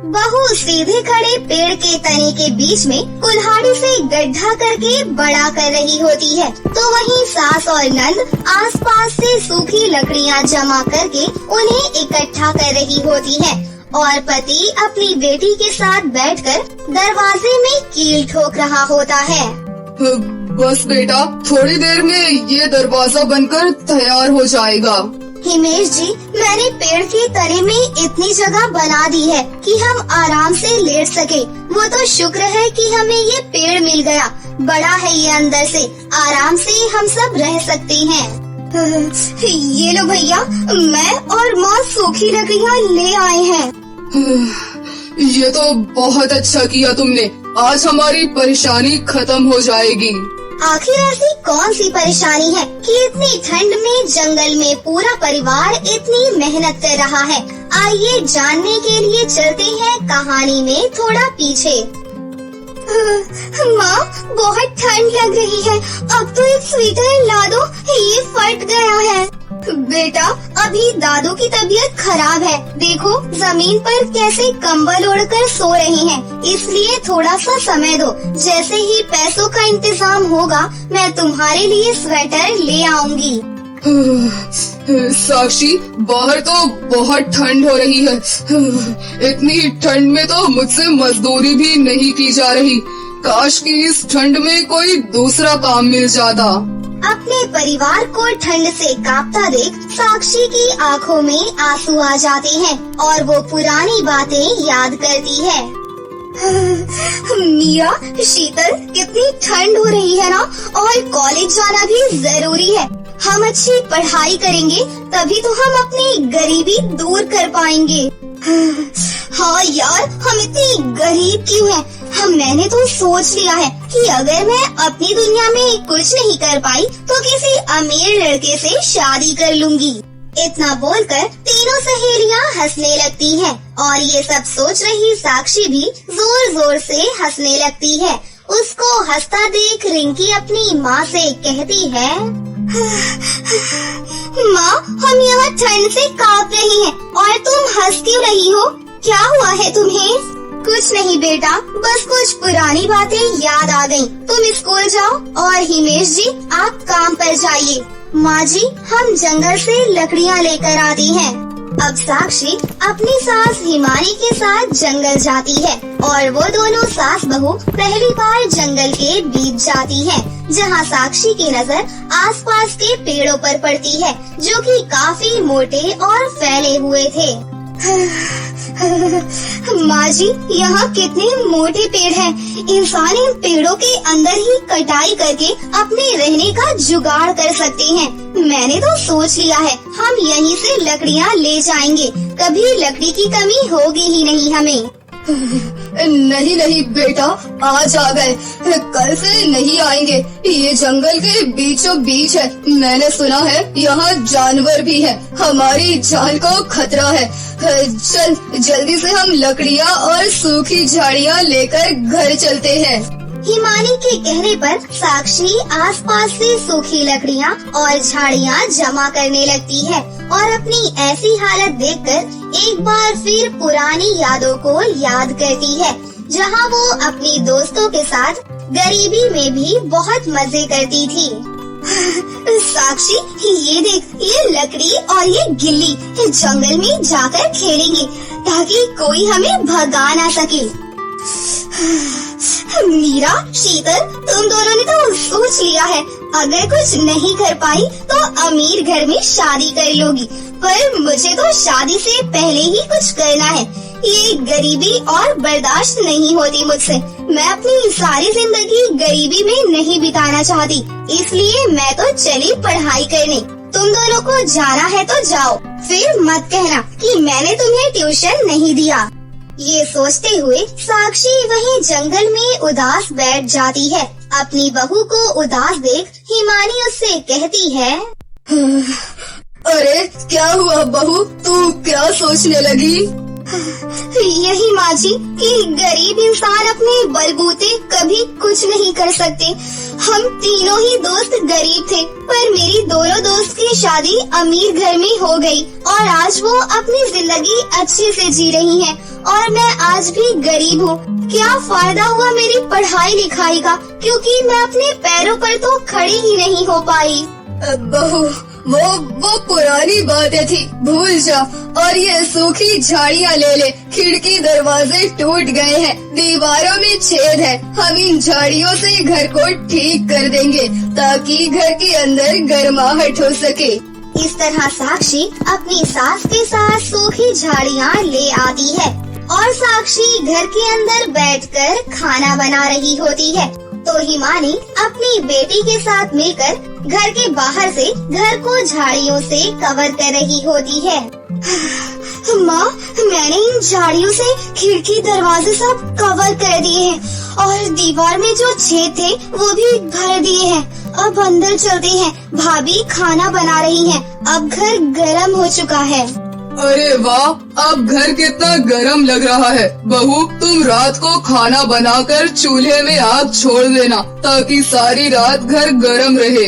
बहू सीधे खड़े पेड़ के तने के बीच में कुल्हाड़ी से गड्ढा करके बड़ा कर रही होती है, तो वहीं सास और नंद आसपास से सूखी लकड़ियां जमा करके उन्हें इकट्ठा कर रही होती है और पति अपनी बेटी के साथ बैठकर दरवाजे में कील ठोक रहा होता है। बस बेटा, थोड़ी देर में ये दरवाजा बनकर तैयार हो जाएगा। हिमेश जी, मैंने पेड़ के तने में इतनी जगह बना दी है कि हम आराम से लेट सके। वो तो शुक्र है कि हमें ये पेड़ मिल गया, बड़ा है ये अंदर से, आराम से हम सब रह सकते हैं। ये लो भैया, मैं और माँ सूखी लकड़ियाँ ले आए हैं। ये तो बहुत अच्छा किया तुमने, आज हमारी परेशानी खत्म हो जाएगी। आखिर ऐसी कौन सी परेशानी है कि इतनी ठंड में जंगल में पूरा परिवार इतनी मेहनत कर रहा है? आइए जानने के लिए चलते हैं कहानी में थोड़ा पीछे। माँ, बहुत ठंड लग रही है, अब तो एक स्वेटर ला दो, ये फट गया है। बेटा, अभी दादू की तबीयत खराब है, देखो जमीन पर कैसे कंबल ओढ़कर सो रहे हैं, इसलिए थोड़ा सा समय दो, जैसे ही पैसों का इंतजाम होगा मैं तुम्हारे लिए स्वेटर ले आऊंगी। साक्षी, बाहर तो बहुत ठंड हो रही है, इतनी ठंड में तो मुझसे मजदूरी भी नहीं की जा रही, काश कि इस ठंड में कोई दूसरा काम मिल जाता। अपने परिवार को ठंड से कांपता देख साक्षी की आंखों में आंसू आ जाते हैं और वो पुरानी बातें याद करती है। मिया, शीतल, कितनी ठंड हो रही है ना, और कॉलेज जाना भी जरूरी है। हम अच्छी पढ़ाई करेंगे तभी तो हम अपनी गरीबी दूर कर पाएंगे। हाँ यार, हम इतनी गरीब क्यों हैं? मैंने तो सोच लिया है कि अगर मैं अपनी दुनिया में कुछ नहीं कर पाई तो किसी अमीर लड़के से शादी कर लूंगी। इतना बोलकर तीनों सहेलियां हंसने लगती हैं और ये सब सोच रही साक्षी भी जोर जोर से हंसने लगती है। उसको हंसता देख रिंकी अपनी माँ से कहती है, माँ, हम यहाँ ठंड से कांप रही हैं और तुम हंस क्यों रही हो? क्या हुआ है तुम्हें? कुछ नहीं बेटा, बस कुछ पुरानी बातें याद आ गयी। तुम स्कूल जाओ और हिमेश जी आप काम पर जाइए। माँ जी, हम जंगल से लकड़ियाँ लेकर आती हैं। अब साक्षी अपनी सास हिमानी के साथ जंगल जाती है और वो दोनों सास बहू पहली बार जंगल के बीच जाती है, जहाँ साक्षी की नजर आसपास के पेड़ों पर पड़ती है जो कि काफी मोटे और फैले हुए थे। माँ जी, यहाँ कितने मोटे पेड़ हैं। इंसान इन पेड़ों के अंदर ही कटाई करके अपने रहने का जुगाड़ कर सकते हैं। मैंने तो सोच लिया है हम यहीं से लकड़ियाँ ले जाएंगे, कभी लकड़ी की कमी होगी ही नहीं हमें। नहीं नहीं बेटा, आज आ गए, कल से नहीं आएंगे। ये जंगल के बीचों बीच है, मैंने सुना है यहाँ जानवर भी है, हमारी जान को खतरा है। चल जल्दी से हम लकड़ियाँ और सूखी झाड़ियाँ लेकर घर चलते हैं। हिमानी के कहने पर साक्षी आसपास से सूखी लकड़ियाँ और झाड़ियाँ जमा करने लगती है और अपनी ऐसी हालत देखकर एक बार फिर पुरानी यादों को याद करती है, जहाँ वो अपनी दोस्तों के साथ गरीबी में भी बहुत मजे करती थी। साक्षी, ये देख, ये लकड़ी और ये गिल्ली जंगल में जाकर खेलेंगे ताकि कोई हमें भगा ना सके। मीरा, शीतल, तुम दोनों ने तो सोच लिया है, अगर कुछ नहीं कर पाई तो अमीर घर में शादी कर लोगी, पर मुझे तो शादी से पहले ही कुछ करना है। ये गरीबी और बर्दाश्त नहीं होती मुझसे। मैं अपनी सारी जिंदगी गरीबी में नहीं बिताना चाहती, इसलिए मैं तो चली पढ़ाई करने। तुम दोनों को जाना है तो जाओ, फिर मत कहना कि मैंने तुम्हें ट्यूशन नहीं दिया। ये सोचते हुए साक्षी वहीं जंगल में उदास बैठ जाती है। अपनी बहू को उदास देख हिमानी उससे कहती है, अरे क्या हुआ बहू, तू क्या सोचने लगी? यही माँ जी कि गरीब इंसान अपने बलबूते कभी कुछ नहीं कर सकते। हम तीनों ही दोस्त गरीब थे, पर मेरी दोनों दोस्त की शादी अमीर घर में हो गई और आज वो अपनी जिंदगी अच्छे से जी रही हैं और मैं आज भी गरीब हूँ। क्या फायदा हुआ मेरी पढ़ाई लिखाई का, क्योंकि मैं अपने पैरों पर तो खड़ी ही नहीं हो पाई। बहू, वो पुरानी बातें थी, भूल जा। और ये सूखी झाड़ियाँ ले ले, खिड़की दरवाजे टूट गए हैं, दीवारों में छेद है। हम इन झाड़ियों से घर को ठीक कर देंगे ताकि घर के अंदर गर्माहट हो सके। इस तरह साक्षी अपनी सास के साथ सूखी झाड़ियाँ ले आती है और साक्षी घर के अंदर बैठकर खाना बना रही होती है। तो हिमानी अपनी बेटी के साथ मिलकर घर के बाहर से घर को झाड़ियों से कवर कर रही होती है। माँ, मैंने इन झाड़ियों से खिड़की दरवाजे सब कवर कर दिए हैं और दीवार में जो छेद थे वो भी भर दिए हैं। अब अंदर चलते हैं, भाभी खाना बना रही हैं। अब घर गर्म हो चुका है। अरे वाह, अब घर कितना गरम लग रहा है। बहू, तुम रात को खाना बनाकर चूल्हे में आग छोड़ देना ताकि सारी रात घर गरम रहे।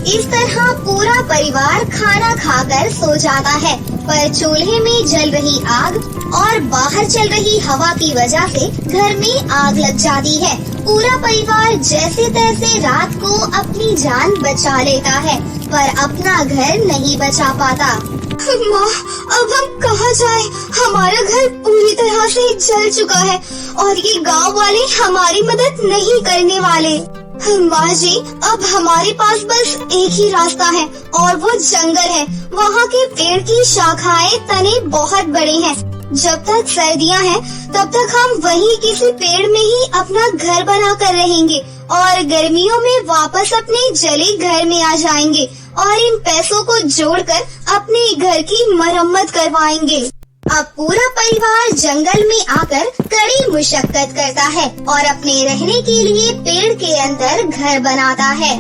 इस तरह पूरा परिवार खाना खाकर सो जाता है, पर चूल्हे में जल रही आग और बाहर चल रही हवा की वजह से घर में आग लग जाती है। पूरा परिवार जैसे तैसे रात को अपनी जान बचा लेता है, पर अपना घर नहीं बचा पाता। माँ, अब हम कहाँ जाएं? हमारा घर पूरी तरह से जल चुका है और ये गांव वाले हमारी मदद नहीं करने वाले। माँ जी, अब हमारे पास बस एक ही रास्ता है और वो जंगल है। वहाँ के पेड़ की शाखाएं तने बहुत बड़े हैं। जब तक सर्दियाँ हैं तब तक हम वहीं किसी पेड़ में ही अपना घर बना कर रहेंगे और गर्मियों में वापस अपने जले घर में आ जाएंगे और इन पैसों को जोड़कर अपने घर की मरम्मत करवाएंगे। अब पूरा परिवार जंगल में आकर कड़ी मुशक्कत करता है और अपने रहने के लिए पेड़ के अंदर घर बनाता है।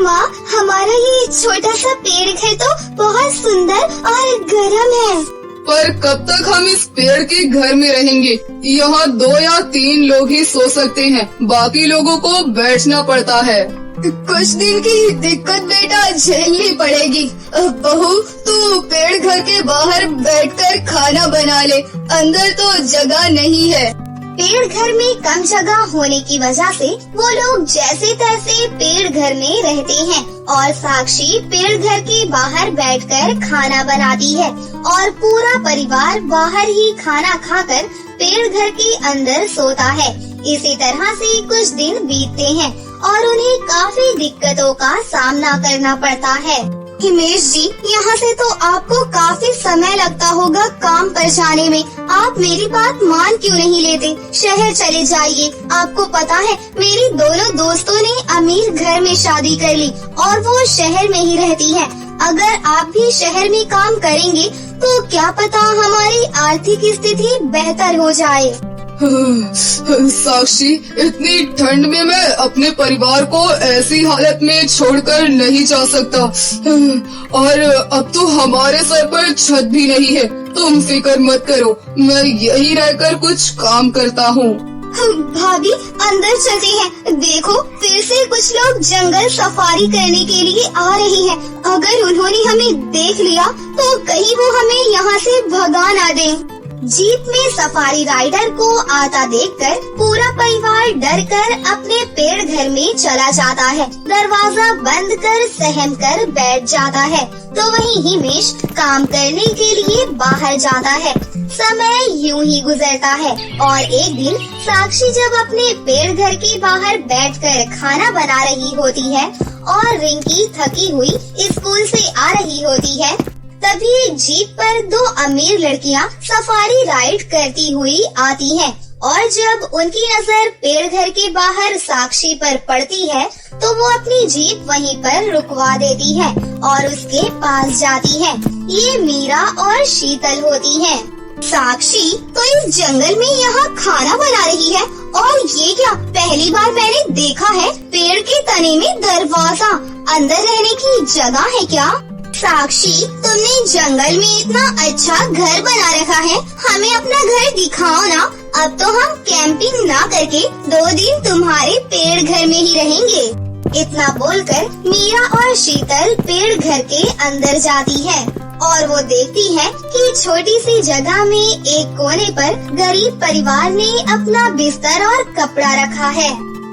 माँ, हमारा ये छोटा सा पेड़ घर तो बहुत सुंदर और गर्म है। पर कब तक हम इस पेड़ के घर में रहेंगे? यहाँ 2 या 3 लोग ही सो सकते हैं, बाकी लोगों को बैठना पड़ता है। कुछ दिन की दिक्कत बेटा झेलनी पड़ेगी। बहू, तू पेड़ घर के बाहर बैठकर खाना बना ले, अंदर तो जगह नहीं है। पेड़ घर में कम जगह होने की वजह से वो लोग जैसे तैसे पेड़ घर में रहते हैं और साक्षी पेड़ घर के बाहर बैठकर खाना बनाती है और पूरा परिवार बाहर ही खाना खाकर पेड़ घर के अंदर सोता है। इसी तरह से कुछ दिन बीतते हैं और उन्हें काफी दिक्कतों का सामना करना पड़ता है। हिमेश जी, यहाँ से तो आपको काफी समय लगता होगा काम पर जाने में। आप मेरी बात मान क्यों नहीं लेते? शहर चले जाइए। आपको पता है मेरी दोनों दोस्तों ने अमीर घर में शादी कर ली और वो शहर में ही रहती है। अगर आप भी शहर में काम करेंगे तो क्या पता हमारी आर्थिक स्थिति बेहतर हो जाए। साक्षी, इतनी ठंड में मैं अपने परिवार को ऐसी हालत में छोड़कर नहीं जा सकता। और अब तो हमारे सर पर छत भी नहीं है। तुम फिक्र मत करो, मैं यही रहकर कुछ काम करता हूँ। भाभी, अंदर चलते हैं। देखो, फिर से कुछ लोग जंगल सफारी करने के लिए आ रहे हैं। अगर उन्होंने हमें देख लिया तो कहीं वो हमें यहाँ से भगा ना दें। जीप में सफारी राइडर को आता देखकर पूरा परिवार डरकर अपने पेड़ घर में चला जाता है। दरवाजा बंद कर सहम कर बैठ जाता है। तो वहीं हिमेश काम करने के लिए बाहर जाता है। समय यूं ही गुजरता है और एक दिन साक्षी जब अपने पेड़ घर के बाहर बैठकर खाना बना रही होती है और रिंकी थकी हुई स्कूल से आ रही होती है, तभी एक जीप पर 2 अमीर लड़कियां सफारी राइड करती हुई आती हैं और जब उनकी नजर पेड़ घर के बाहर साक्षी पर पड़ती है तो वो अपनी जीप वहीं पर रुकवा देती है और उसके पास जाती है। ये मीरा और शीतल होती हैं। साक्षी तो इस जंगल में यहाँ खाना बना रही है और ये क्या, पहली बार मैंने देखा है पेड़ के तने में दरवाजा। अंदर रहने की जगह है क्या? साक्षी, तुमने जंगल में इतना अच्छा घर बना रखा है, हमें अपना घर दिखाओ ना। अब तो हम कैंपिंग ना करके 2 दिन तुम्हारे पेड़ घर में ही रहेंगे। इतना बोलकर मीरा और शीतल पेड़ घर के अंदर जाती है। और वो देखती है कि छोटी सी जगह में एक कोने पर गरीब परिवार ने अपना बिस्तर और कपड़ा रखा है।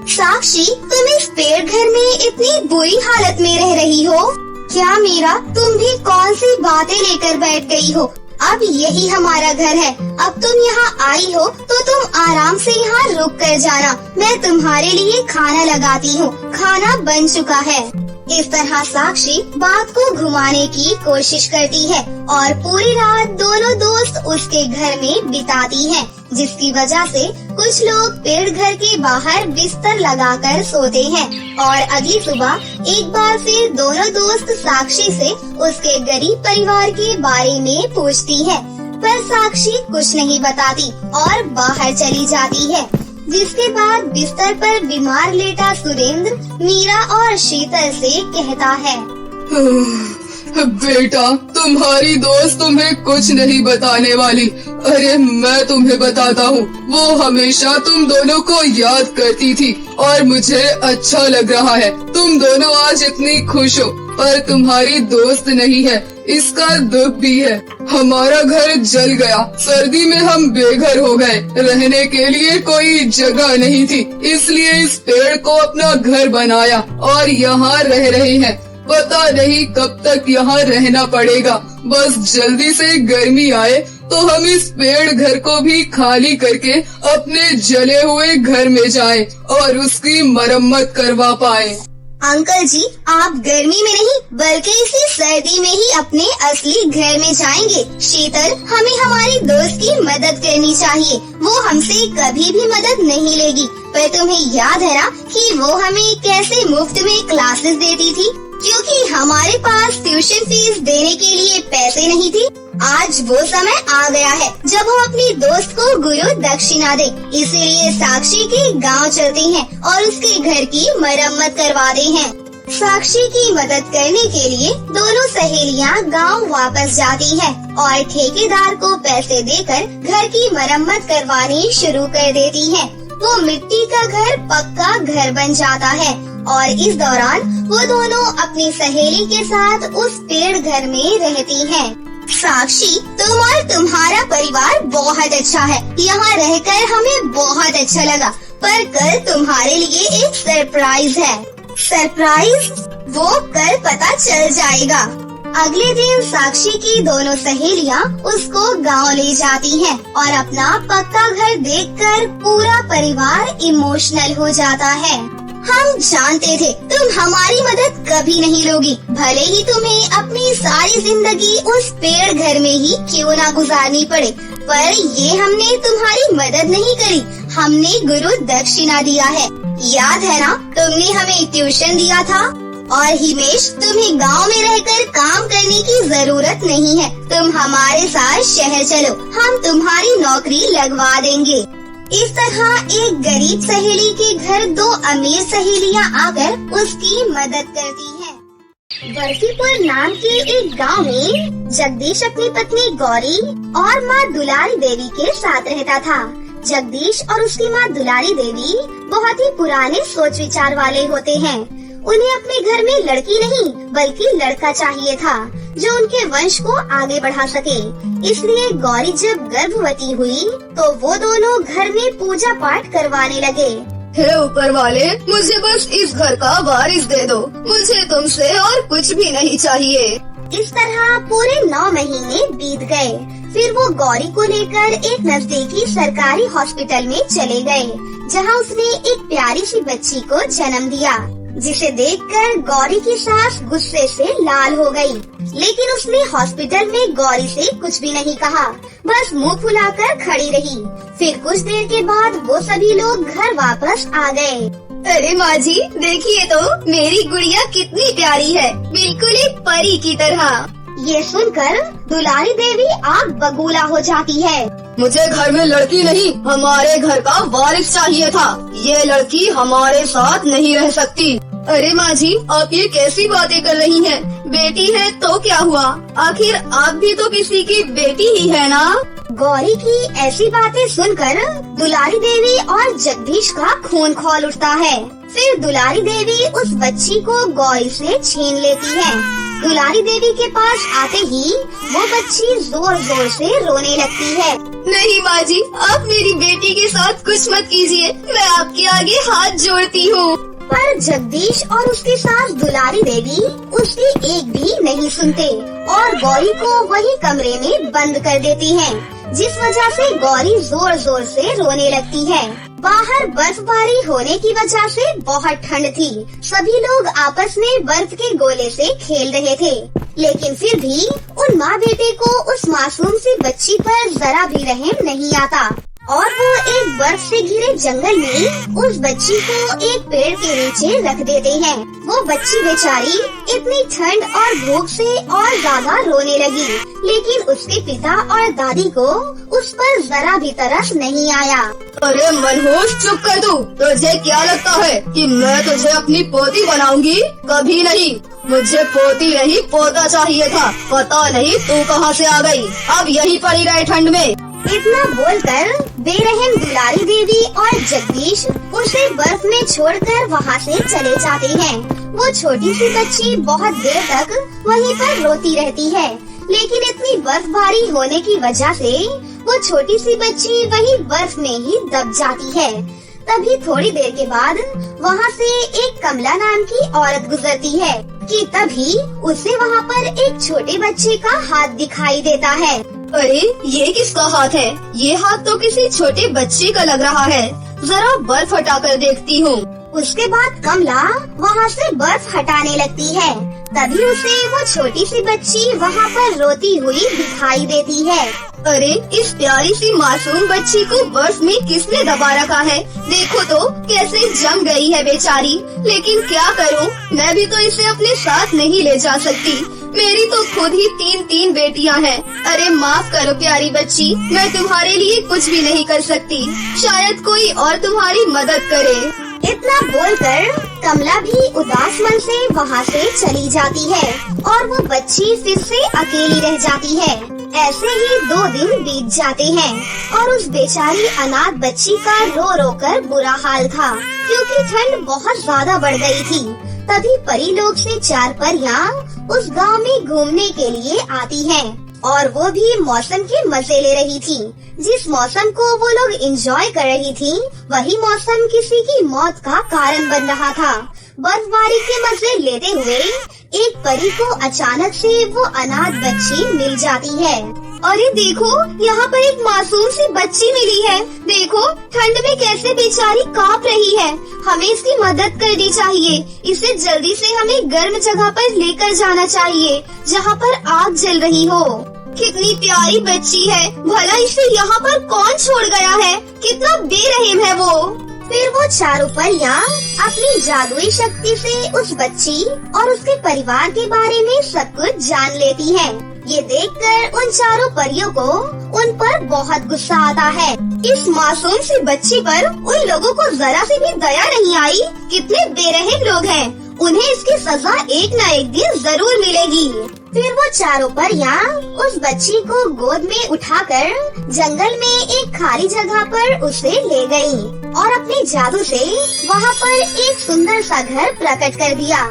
साक्षी, तुम इस पेड़ घर में इतनी बुरी हालत में रह रही हो। क्या मीरा, तुम भी कौन सी बातें लेकर बैठ गई हो? अब यही हमारा घर है। अब तुम यहाँ आई हो तो तुम आराम से यहाँ रुक कर जाना। मैं तुम्हारे लिए खाना लगाती हूँ। खाना बन चुका है। इस तरह साक्षी बात को घुमाने की कोशिश करती है और पूरी रात दोनों दोस्त उसके घर में बिताती हैं, जिसकी वजह से कुछ लोग पेड़ घर के बाहर बिस्तर लगाकर सोते हैं और अगली सुबह एक बार फिर दोनों दोस्त साक्षी से उसके गरीब परिवार के बारे में पूछती है, पर साक्षी कुछ नहीं बताती और बाहर चली जाती है। जिसके बाद बिस्तर पर बीमार लेटा सुरेंद्र मीरा और शीतल से कहता है, बेटा, तुम्हारी दोस्त तुम्हें कुछ नहीं बताने वाली। अरे मैं तुम्हें बताता हूँ, वो हमेशा तुम दोनों को याद करती थी और मुझे अच्छा लग रहा है। तुम दोनों आज इतनी खुश हो, पर तुम्हारी दोस्त नहीं है, इसका दुख भी है। हमारा घर जल गया, सर्दी में हम बेघर हो गए, रहने के लिए कोई जगह नहीं थी, इसलिए इस पेड़ को अपना घर बनाया और यहाँ रह रहे हैं। पता नहीं कब तक यहाँ रहना पड़ेगा। बस जल्दी से गर्मी आए तो हम इस पेड़ घर को भी खाली करके अपने जले हुए घर में जाएं और उसकी मरम्मत करवा पाएं। अंकल जी, आप गर्मी में नहीं बल्कि इसी सर्दी में ही अपने असली घर में जाएंगे। शीतल, हमें हमारी दोस्त की मदद करनी चाहिए। वो हमसे कभी भी मदद नहीं लेगी, पर तुम्हें याद है ना कि वो हमें कैसे मुफ्त में क्लासेस देती थी, क्योंकि हमारे पास ट्यूशन फीस देने के लिए पैसे नहीं थे। आज वो समय आ गया है जब हम अपनी दोस्त को गुरु दक्षिणा दें। इसीलिए साक्षी के गांव चलते हैं और उसके घर की मरम्मत करवाते हैं। साक्षी की मदद करने के लिए दोनों सहेलियां गांव वापस जाती हैं और ठेकेदार को पैसे देकर घर की मरम्मत करवानी शुरू कर देती हैं। वो मिट्टी का घर पक्का घर बन जाता है और इस दौरान वो दोनों अपनी सहेली के साथ उस पेड़ घर में रहती हैं। साक्षी, तुम और तुम्हारा परिवार बहुत अच्छा है। यहाँ रहकर हमें बहुत अच्छा लगा, पर कल तुम्हारे लिए एक सरप्राइज है। सरप्राइज? वो कल पता चल जाएगा। अगले दिन साक्षी की दोनों सहेलियां उसको गांव ले जाती हैं और अपना पक्का घर देखकर पूरा परिवार इमोशनल हो जाता है। हम जानते थे तुम हमारी मदद कभी नहीं लोगी, भले ही तुम्हें अपनी सारी जिंदगी उस पेड़ घर में ही क्यों ना गुजारनी पड़े, पर ये हमने तुम्हारी मदद नहीं करी, हमने गुरु दक्षिणा दिया है। याद है ना, तुमने हमें ट्यूशन दिया था। और हिमेश, तुम्हें गांव में रहकर काम करने की जरूरत नहीं है, तुम हमारे साथ शहर चलो, हम तुम्हारी नौकरी लगवा देंगे। इस तरह एक गरीब सहेली के घर दो अमीर सहेलियां आकर उसकी मदद करती हैं। बर्फीपुर नाम के एक गांव में जगदीश अपनी पत्नी गौरी और माँ दुलारी देवी के साथ रहता था। जगदीश और उसकी माँ दुलारी देवी बहुत ही पुराने सोच विचार वाले होते हैं। उन्हें अपने घर में लड़की नहीं बल्कि लड़का चाहिए था जो उनके वंश को आगे बढ़ा सके। इसलिए गौरी जब गर्भवती हुई तो वो दोनों घर में पूजा पाठ करवाने लगे। हे ऊपर वाले, मुझे बस इस घर का वारिस दे दो, मुझे तुमसे और कुछ भी नहीं चाहिए। इस तरह पूरे 9 महीने बीत गए। फिर वो गौरी को लेकर एक नजदीकी सरकारी हॉस्पिटल में चले गए, जहाँ उसने एक प्यारी सी बच्ची को जन्म दिया, जिसे देखकर गौरी की सास गुस्से से लाल हो गई। लेकिन उसने हॉस्पिटल में गौरी से कुछ भी नहीं कहा, बस मुंह फुलाकर खड़ी रही। फिर कुछ देर के बाद वो सभी लोग घर वापस आ गए। अरे माँ जी, देखिए तो मेरी गुड़िया कितनी प्यारी है, बिल्कुल एक परी की तरह। ये सुनकर दुलारी देवी आग बबूला हो जाती है। मुझे घर में लड़की नहीं, हमारे घर का वारिस चाहिए था। ये लड़की हमारे साथ नहीं रह सकती। अरे माँ जी, आप ये कैसी बातें कर रही हैं? बेटी है तो क्या हुआ, आखिर आप भी तो किसी की बेटी ही है ना। गौरी की ऐसी बातें सुनकर दुलारी देवी और जगदीश का खून खौल उठता है। फिर दुलारी देवी उस बच्ची को गौरी से छीन लेती है। दुलारी देवी के पास आते ही वो बच्ची जोर जोर से रोने लगती है। नहीं माँ जी, आप मेरी बेटी के साथ कुछ मत कीजिए, मैं आपके आगे हाथ जोड़ती हूँ। पर जगदीश और उसकी सास दुलारी देवी उसकी एक भी नहीं सुनते और गौरी को वही कमरे में बंद कर देती हैं, जिस वजह से गौरी जोर जोर से रोने लगती है। बाहर बर्फबारी होने की वजह से बहुत ठंड थी। सभी लोग आपस में बर्फ के गोले से खेल रहे थे, लेकिन फिर भी उन माँ बेटे को उस मासूम सी बच्ची पर जरा भी रहम नहीं आता और वो एक बर्फ से घिरे जंगल में उस बच्ची को एक पेड़ के नीचे रख देते हैं। वो बच्ची बेचारी इतनी ठंड और भूख से और ज्यादा रोने लगी, लेकिन उसके पिता और दादी को उस पर जरा भी तरस नहीं आया। अरे मनहूस, चुप कर तू। तुझे क्या लगता है कि मैं तुझे अपनी पोती बनाऊंगी? कभी नहीं। मुझे पोती नहीं पोता चाहिए था। पता नहीं तू कहाँ से आ गई, अब यहीं पड़ी रहे ठंड में। इतना बोलकर बेरहम दुलारी देवी और जगदीश उसे बर्फ में छोड़कर वहाँ से चले जाते हैं। वो छोटी सी बच्ची बहुत देर तक वहीं पर रोती रहती है, लेकिन इतनी बर्फबारी होने की वजह से वो छोटी सी बच्ची वहीं बर्फ में ही दब जाती है। तभी थोड़ी देर के बाद वहाँ से एक कमला नाम की औरत गुजरती है कि तभी उसे वहाँ पर एक छोटे बच्चे का हाथ दिखाई देता है। अरे ये किसका हाथ है? ये हाथ तो किसी छोटे बच्चे का लग रहा है। जरा बर्फ हटाकर देखती हूँ। उसके बाद कमला वहाँ से बर्फ हटाने लगती है। तभी उसे वो छोटी सी बच्ची वहाँ पर रोती हुई दिखाई देती है। अरे इस प्यारी सी मासूम बच्ची को बर्फ में किसने दबा रखा है? देखो तो कैसे जम गई है बेचारी। लेकिन क्या करूँ, मैं भी तो इसे अपने साथ नहीं ले जा सकती। मेरी तो खुद ही 3 बेटियां हैं। अरे माफ करो प्यारी बच्ची, मैं तुम्हारे लिए कुछ भी नहीं कर सकती। शायद कोई और तुम्हारी मदद करे। इतना बोलकर कमला भी उदास मन से वहाँ से चली जाती है और वो बच्ची फिर से अकेली रह जाती है। ऐसे ही 2 दिन बीत जाते हैं और उस बेचारी अनाथ बच्ची का रो रो कर बुरा हाल था, क्योंकि ठंड बहुत ज्यादा बढ़ गई थी। तभी परी लोग से 4 परियां उस गांव में घूमने के लिए आती हैं और वो भी मौसम के मजे ले रही थी। जिस मौसम को वो लोग एंजॉय कर रही थी, वही मौसम किसी की मौत का कारण बन रहा था। बर्फबारी के मजे लेते हुए एक परी को अचानक से वो अनाथ बच्ची मिल जाती है। अरे देखो, यहाँ पर एक मासूम सी बच्ची मिली है। देखो ठंड में कैसे बेचारी कांप रही है। हमें इसकी मदद करनी चाहिए। इसे जल्दी से हमें गर्म जगह पर लेकर जाना चाहिए, जहाँ पर आग जल रही हो। कितनी प्यारी बच्ची है, भला इसे यहाँ पर कौन छोड़ गया है? कितना बेरहम है वो। फिर वो 4 परियां अपनी जादुई शक्ति से उस बच्ची और उसके परिवार के बारे में सब कुछ जान लेती हैं। ये देखकर उन 4 परियों को उन पर बहुत गुस्सा आता है। इस मासूम सी बच्ची पर उन लोगों को जरा सी भी दया नहीं आई। कितने बेरहम लोग हैं, उन्हें इसकी सजा एक न एक दिन जरूर मिलेगी। फिर वो 4 परियां उस बच्ची को गोद में उठाकर जंगल में एक खाली जगह पर उसे ले गयी और अपने जादू से वहाँ पर एक सुंदर सा घर प्रकट कर दिया।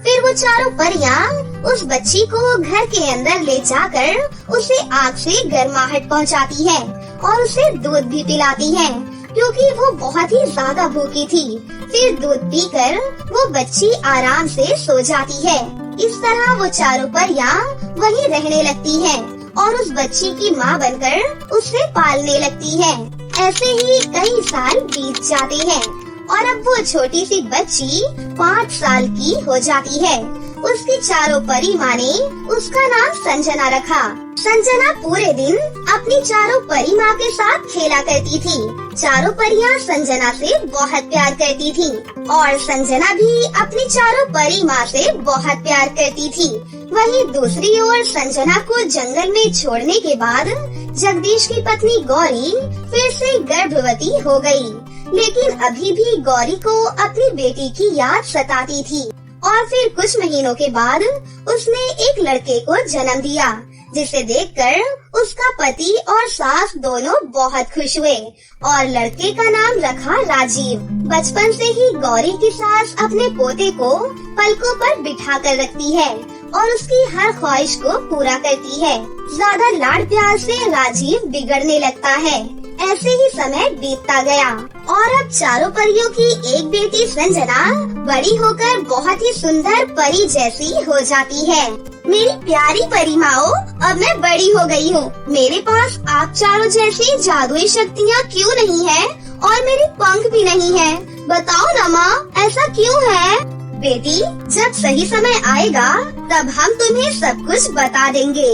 फिर वो 4 परियां उस बच्ची को घर के अंदर ले जाकर उसे आग से गर्माहट पहुँचाती है और उसे दूध भी पिलाती है, क्योंकि वो बहुत ही ज्यादा भूखी थी। फिर दूध पीकर वो बच्ची आराम से सो जाती है। इस तरह वो 4 परियां वहीं रहने लगती हैं और उस बच्ची की माँ बनकर उसे पालने लगती हैं। ऐसे ही कई साल बीत जाते हैं और अब वो छोटी सी बच्ची 5 साल की हो जाती है। उसकी 4 परी माँ ने उसका नाम संजना रखा। संजना पूरे दिन अपनी 4 परी माँ के साथ खेला करती थी। 4 परियां संजना से बहुत प्यार करती थी और संजना भी अपनी 4 परी माँ से बहुत प्यार करती थी। वहीं दूसरी ओर संजना को जंगल में छोड़ने के बाद जगदीश की पत्नी गौरी फिर से गर्भवती हो गई, लेकिन अभी भी गौरी को अपनी बेटी की याद सताती थी। और फिर कुछ महीनों के बाद उसने एक लड़के को जन्म दिया, जिसे देखकर उसका पति और सास दोनों बहुत खुश हुए और लड़के का नाम रखा राजीव। बचपन से ही गौरी की सास अपने पोते को पलकों पर बिठा कर रखती है और उसकी हर ख्वाहिश को पूरा करती है। ज्यादा लाड प्यार से राजीव बिगड़ने लगता है। ऐसे ही समय बीतता गया और अब चारों परियों की एक बेटी संजना बड़ी होकर बहुत ही सुंदर परी जैसी हो जाती है। मेरी प्यारी परी माओ, अब मैं बड़ी हो गई हूँ। मेरे पास आप चारों जैसी जादुई शक्तियाँ क्यों नहीं है और मेरे पंख भी नहीं है? बताओ ना माँ, ऐसा क्यों है? बेटी, जब सही समय आएगा तब हम तुम्हें सब कुछ बता देंगे।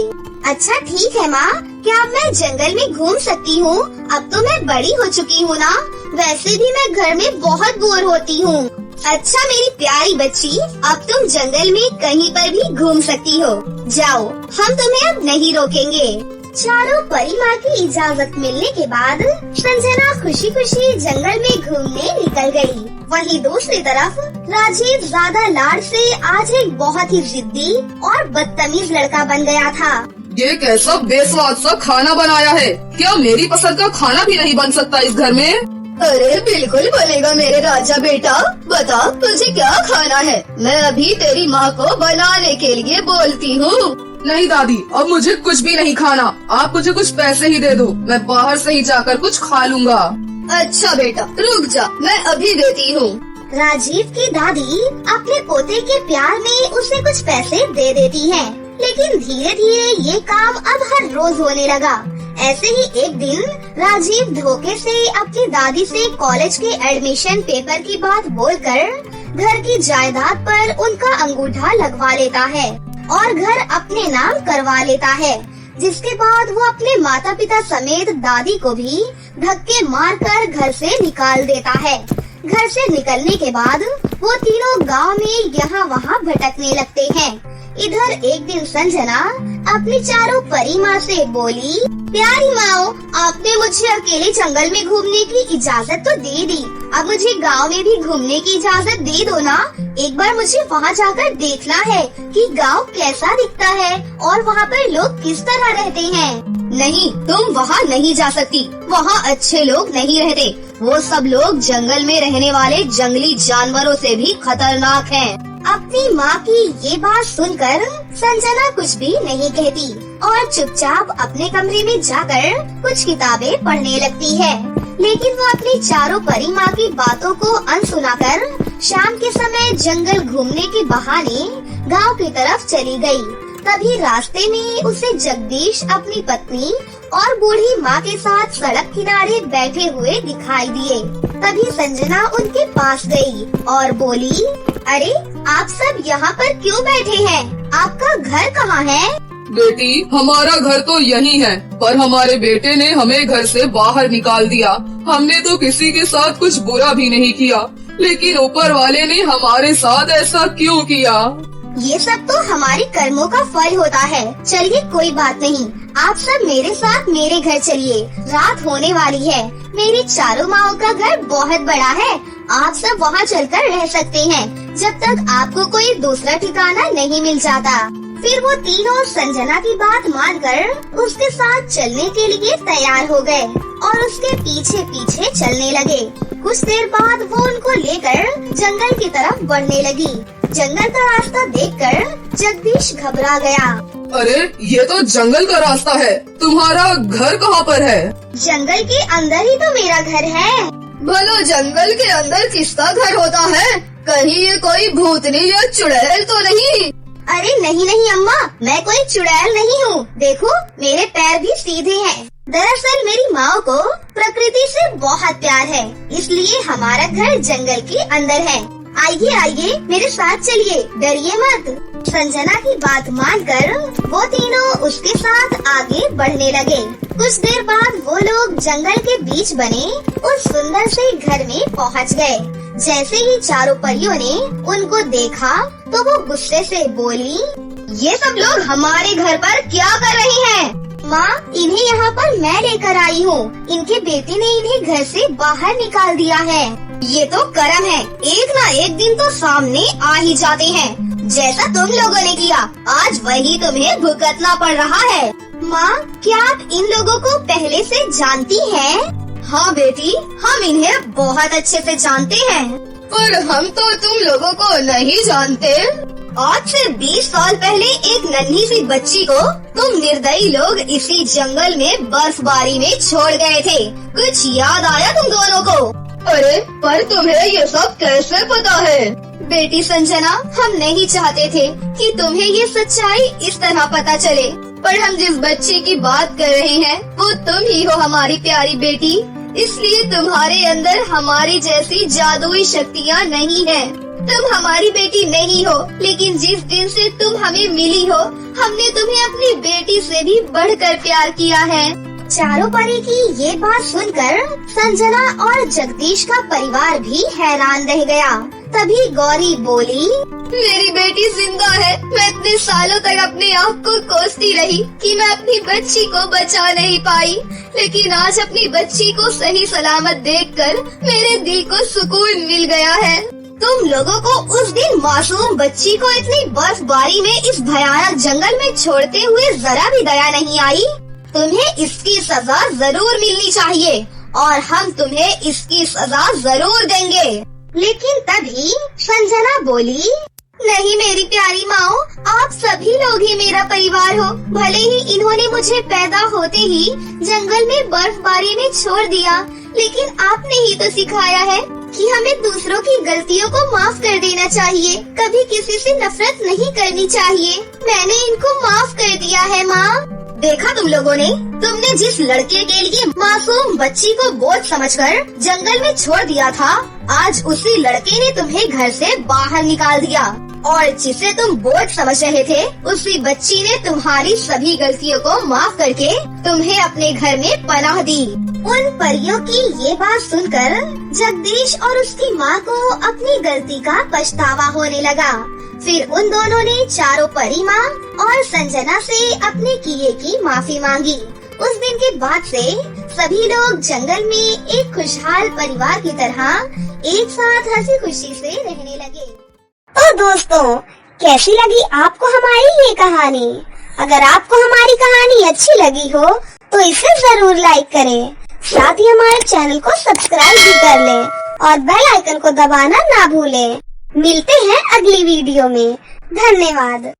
अच्छा ठीक है माँ, क्या अब मैं जंगल में घूम सकती हूँ? अब तो मैं बड़ी हो चुकी हूँ ना, वैसे भी मैं घर में बहुत बोर होती हूँ। अच्छा मेरी प्यारी बच्ची, अब तुम जंगल में कहीं पर भी घूम सकती हो। जाओ, हम तुम्हें अब नहीं रोकेंगे। चारों परी माँ की इजाजत मिलने के बाद संजना खुशी खुशी जंगल में घूमने निकल गई। वहीं दूसरी तरफ राजीव ज्यादा लाड से आज एक बहुत ही जिद्दी और बदतमीज लड़का बन गया था। ये कैसा बेस्वाद सा खाना बनाया है? क्या मेरी पसंद का खाना भी नहीं बन सकता इस घर में? अरे बिल्कुल बनेगा मेरे राजा बेटा। बता तुझे क्या खाना है? मैं अभी तेरी माँ को बनाने के लिए बोलती हूँ। नहीं दादी, अब मुझे कुछ भी नहीं खाना। आप मुझे कुछ पैसे ही दे दो, मैं बाहर से ही जाकर कुछ खा लूँगा। अच्छा बेटा रुक जा, मैं अभी देती हूँ। राजीव की दादी अपने पोते के प्यार में उसे कुछ पैसे दे देती है, लेकिन धीरे धीरे ये काम अब हर रोज होने लगा। ऐसे ही एक दिन राजीव धोखे से अपनी दादी से कॉलेज के एडमिशन पेपर की बात बोलकर घर की जायदाद पर उनका अंगूठा लगवा लेता है और घर अपने नाम करवा लेता है, जिसके बाद वो अपने माता पिता समेत दादी को भी धक्के मारकर घर से निकाल देता है। घर से निकलने के बाद वो तीनों गांव में यहाँ वहाँ भटकने लगते हैं। इधर एक दिन संजना अपनी चारों परी माँ से बोली, प्यारी माओ, आपने मुझे अकेले जंगल में घूमने की इजाजत तो दे दी, अब मुझे गांव में भी घूमने की इजाजत दे दो ना। एक बार मुझे वहाँ जाकर देखना है कि गांव कैसा दिखता है और वहाँ पर लोग किस तरह रहते हैं। नहीं, तुम वहाँ नहीं जा सकती, वहाँ अच्छे लोग नहीं रहते। वो सब लोग जंगल में रहने वाले जंगली जानवरों से भी खतरनाक हैं। अपनी माँ की ये बात सुनकर संजना कुछ भी नहीं कहती और चुपचाप अपने कमरे में जाकर कुछ किताबें पढ़ने लगती है। लेकिन वो अपनी चारों परी माँ की बातों को अनसुना कर शाम के समय जंगल घूमने के बहाने गांव की तरफ चली गई। तभी रास्ते में उसे जगदीश अपनी पत्नी और बूढ़ी माँ के साथ सड़क किनारे बैठे हुए दिखाई दिए। तभी संजना उनके पास गई और बोली, अरे आप सब यहाँ पर क्यों बैठे हैं? आपका घर कहाँ है? बेटी, हमारा घर तो यही है, पर हमारे बेटे ने हमें घर से बाहर निकाल दिया। हमने तो किसी के साथ कुछ बुरा भी नहीं किया, लेकिन ऊपर वाले ने हमारे साथ ऐसा क्यों किया? ये सब तो हमारे कर्मों का फल होता है। चलिए कोई बात नहीं, आप सब मेरे साथ मेरे घर चलिए, रात होने वाली है। मेरी चारों माओं का घर बहुत बड़ा है, आप सब वहाँ चलकर रह सकते हैं जब तक आपको कोई दूसरा ठिकाना नहीं मिल जाता। फिर वो तीनों संजना की बात मानकर उसके साथ चलने के लिए तैयार हो गए और उसके पीछे पीछे चलने लगे। कुछ देर बाद वो उनको लेकर जंगल की तरफ बढ़ने लगी। जंगल का रास्ता देखकर जगदीश घबरा गया। अरे ये तो जंगल का रास्ता है, तुम्हारा घर कहाँ पर है? जंगल के अंदर ही तो मेरा घर है। भला जंगल के अंदर किसका घर होता है? कहीं ये कोई भूतनी या चुड़ैल तो नहीं? अरे नहीं नहीं अम्मा, मैं कोई चुड़ैल नहीं हूँ। देखो मेरे पैर भी सीधे हैं। दरअसल मेरी माँ को प्रकृति से बहुत प्यार है, इसलिए हमारा घर जंगल के अंदर है। आइए आइए मेरे साथ चलिए, डरिए मत। संजना की बात मानकर वो तीनों उसके साथ आगे बढ़ने लगे। कुछ देर बाद वो लोग जंगल के बीच बने उस सुंदर से घर में पहुंच गए। जैसे ही चारों परियों ने उनको देखा तो वो गुस्से से बोली, ये सब लोग हमारे घर पर क्या कर रहे हैं? माँ, इन्हें यहाँ पर मैं लेकर आई हूँ। इनके बेटे ने इन्हें घर से बाहर निकाल दिया है। ये तो कर्म है, एक ना एक दिन तो सामने आ ही जाते हैं। जैसा तुम लोगों ने किया आज वही तुम्हें भुगतना पड़ रहा है। माँ, क्या आप इन लोगों को पहले से जानती हैं? हाँ बेटी, हम इन्हें बहुत अच्छे से जानते हैं। पर हम तो तुम लोगों को नहीं जानते। आज से 20 साल पहले एक नन्ही सी बच्ची को तुम निर्दयी लोग इसी जंगल में बर्फबारी में छोड़ गए थे। कुछ याद आया तुम दोनों को? अरे पर तुम्हें ये सब कैसे पता है? बेटी संजना, हम नहीं चाहते थे कि तुम्हें ये सच्चाई इस तरह पता चले, पर हम जिस बच्ची की बात कर रहे हैं वो तुम ही हो हमारी प्यारी बेटी। इसलिए तुम्हारे अंदर हमारी जैसी जादुई शक्तियाँ नहीं है। तुम हमारी बेटी नहीं हो, लेकिन जिस दिन से तुम हमें मिली हो हमने तुम्हें अपनी बेटी से भी बढ़कर प्यार किया है। चारों परी की ये बात सुनकर संजना और जगदीश का परिवार भी हैरान रह गया। तभी गौरी बोली, मेरी बेटी जिंदा है। मैं इतने सालों तक अपने आप को कोसती रही कि मैं अपनी बच्ची को बचा नहीं पाई, लेकिन आज अपनी बच्ची को सही सलामत देखकर मेरे दिल को सुकून मिल गया है। तुम लोगों को उस दिन मासूम बच्ची को इतनी बर्फबारी में इस भयानक जंगल में छोड़ते हुए जरा भी दया नहीं आई। तुम्हें इसकी सजा जरूर मिलनी चाहिए और हम तुम्हें इसकी सजा जरूर देंगे। लेकिन तभी संजना बोली, नहीं मेरी प्यारी माओ, आप सभी लोग ही मेरा परिवार हो। भले ही इन्होंने मुझे पैदा होते ही जंगल में बर्फबारी में छोड़ दिया, लेकिन आपने ही तो सिखाया है कि हमें दूसरों की गलतियों को माफ कर देना चाहिए, कभी किसी से नफरत नहीं करनी चाहिए। मैंने इनको माफ कर दिया है माँ। देखा तुम लोगों ने, तुमने जिस लड़के के लिए मासूम बच्ची को बोझ समझकर जंगल में छोड़ दिया था, आज उसी लड़के ने तुम्हें घर से बाहर निकाल दिया, और जिसे तुम बोझ समझ रहे थे उसी बच्ची ने तुम्हारी सभी गलतियों को माफ करके तुम्हें अपने घर में पनाह दी। उन परियों की ये बात सुनकर जगदीश और उसकी माँ को अपनी गलती का पछतावा होने लगा। फिर उन दोनों ने चारों परी माँ और संजना से अपने किए की माफी मांगी। उस दिन के बाद से सभी लोग जंगल में एक खुशहाल परिवार की तरह एक साथ हंसी खुशी से रहने लगे। तो दोस्तों, कैसी लगी आपको हमारी ये कहानी? अगर आपको हमारी कहानी अच्छी लगी हो तो इसे जरूर लाइक करें, साथ ही हमारे चैनल को सब्सक्राइब भी कर लें और बेल आइकन को दबाना ना भूलें। मिलते हैं अगली वीडियो में। धन्यवाद।